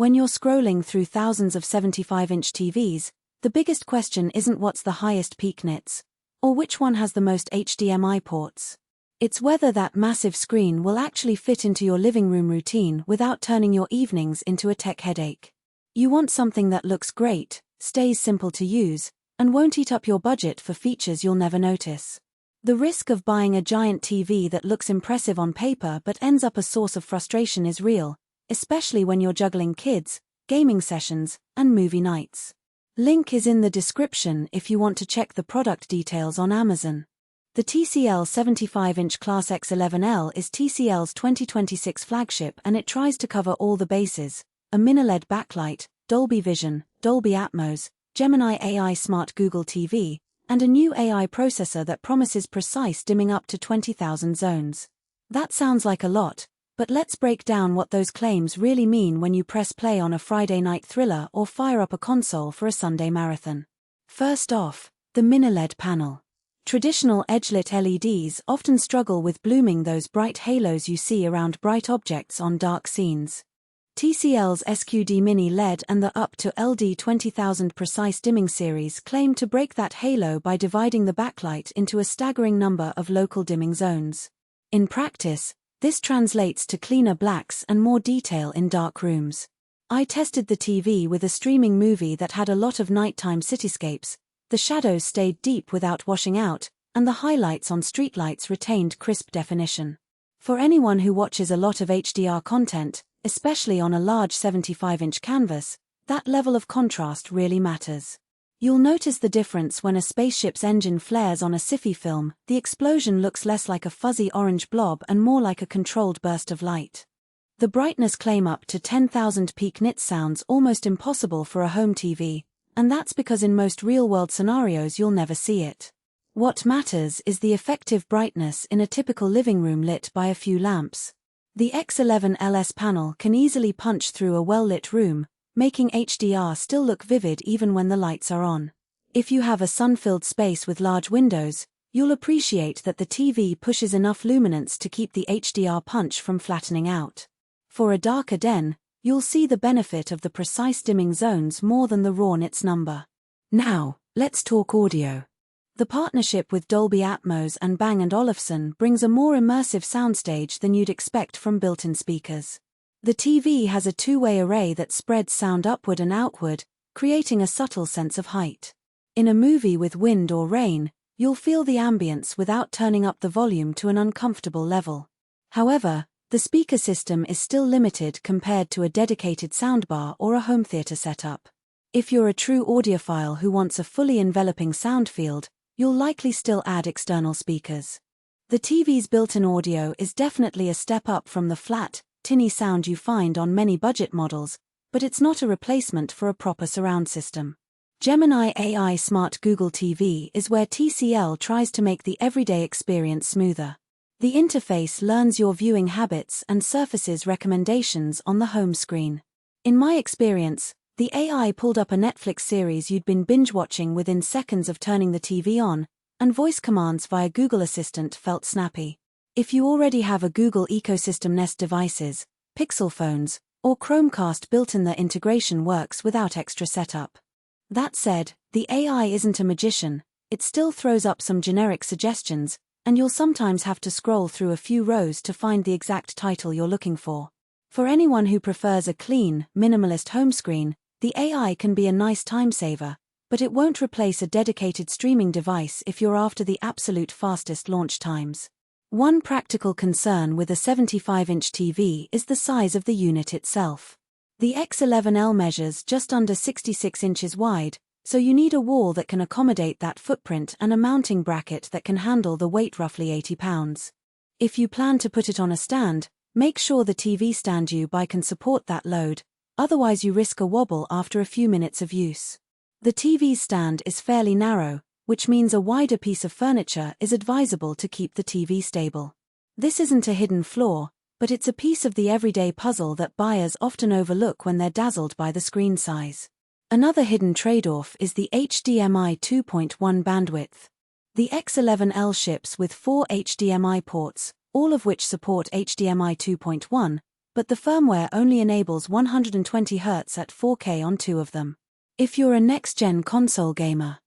When you're scrolling through thousands of 75-inch TVs, the biggest question isn't what's the highest peak nits, or which one has the most HDMI ports. It's whether that massive screen will actually fit into your living room routine without turning your evenings into a tech headache. You want something that looks great, stays simple to use, and won't eat up your budget for features you'll never notice. The risk of buying a giant TV that looks impressive on paper but ends up a source of frustration is real, especially when you're juggling kids, gaming sessions, and movie nights. Link is in the description if you want to check the product details on Amazon. The TCL 75-inch Class X11L is TCL's 2026 flagship, and it tries to cover all the bases: a Mini-LED backlight, Dolby Vision, Dolby Atmos, Gemini AI Smart Google TV, and a new AI processor that promises precise dimming up to 20,000 zones. That sounds like a lot, but let's break down what those claims really mean when you press play on a Friday night thriller or fire up a console for a Sunday marathon. First off, the Mini-LED panel. Traditional edge-lit LEDs often struggle with blooming those bright halos you see around bright objects on dark scenes. TCL's SQD-Mini LED and the up to LD 20,000 precise dimming series claim to break that halo by dividing the backlight into a staggering number of local dimming zones. In practice, this translates to cleaner blacks and more detail in dark rooms. I tested the TV with a streaming movie that had a lot of nighttime cityscapes. The shadows stayed deep without washing out, and the highlights on streetlights retained crisp definition. For anyone who watches a lot of HDR content, especially on a large 75-inch canvas, that level of contrast really matters. You'll notice the difference when a spaceship's engine flares on a sci-fi film. The explosion looks less like a fuzzy orange blob and more like a controlled burst of light. The brightness claim up to 10,000 peak nits sounds almost impossible for a home TV, and that's because in most real-world scenarios you'll never see it. What matters is the effective brightness in a typical living room lit by a few lamps. The X11L panel can easily punch through a well-lit room, making HDR still look vivid even when the lights are on. If you have a sun-filled space with large windows, you'll appreciate that the TV pushes enough luminance to keep the HDR punch from flattening out. For a darker den, you'll see the benefit of the precise dimming zones more than the raw nits number. Now, let's talk audio. The partnership with Dolby Atmos and Bang & Olufsen brings a more immersive soundstage than you'd expect from built-in speakers. The TV has a two-way array that spreads sound upward and outward, creating a subtle sense of height. In a movie with wind or rain, you'll feel the ambience without turning up the volume to an uncomfortable level. However, the speaker system is still limited compared to a dedicated soundbar or a home theater setup. If you're a true audiophile who wants a fully enveloping sound field, you'll likely still add external speakers. The TV's built-in audio is definitely a step up from the flat, tinny sound you find on many budget models, but it's not a replacement for a proper surround system. Gemini AI Smart Google TV is where TCL tries to make the everyday experience smoother. The interface learns your viewing habits and surfaces recommendations on the home screen. In my experience, the AI pulled up a Netflix series you'd been binge-watching within seconds of turning the TV on, and voice commands via Google Assistant felt snappy. If you already have a Google ecosystem Nest devices, Pixel phones, or Chromecast built in, the integration works without extra setup. That said, the AI isn't a magician. It still throws up some generic suggestions, and you'll sometimes have to scroll through a few rows to find the exact title you're looking for. For anyone who prefers a clean, minimalist home screen, the AI can be a nice time saver, but it won't replace a dedicated streaming device if you're after the absolute fastest launch times. One practical concern with a 75-inch TV is the size of the unit itself. The X11L measures just under 66 inches wide, so you need a wall that can accommodate that footprint and a mounting bracket that can handle the weight, roughly 80 pounds. If you plan to put it on a stand, make sure the TV stand you buy can support that load, otherwise you risk a wobble after a few minutes of use. The TV stand is fairly narrow, which means a wider piece of furniture is advisable to keep the TV stable. This isn't a hidden flaw, but it's a piece of the everyday puzzle that buyers often overlook when they're dazzled by the screen size. Another hidden trade-off is the HDMI 2.1 bandwidth. The X11L ships with 4 HDMI ports, all of which support HDMI 2.1, but the firmware only enables 120Hz at 4K on 2 of them. If you're a next-gen console gamer,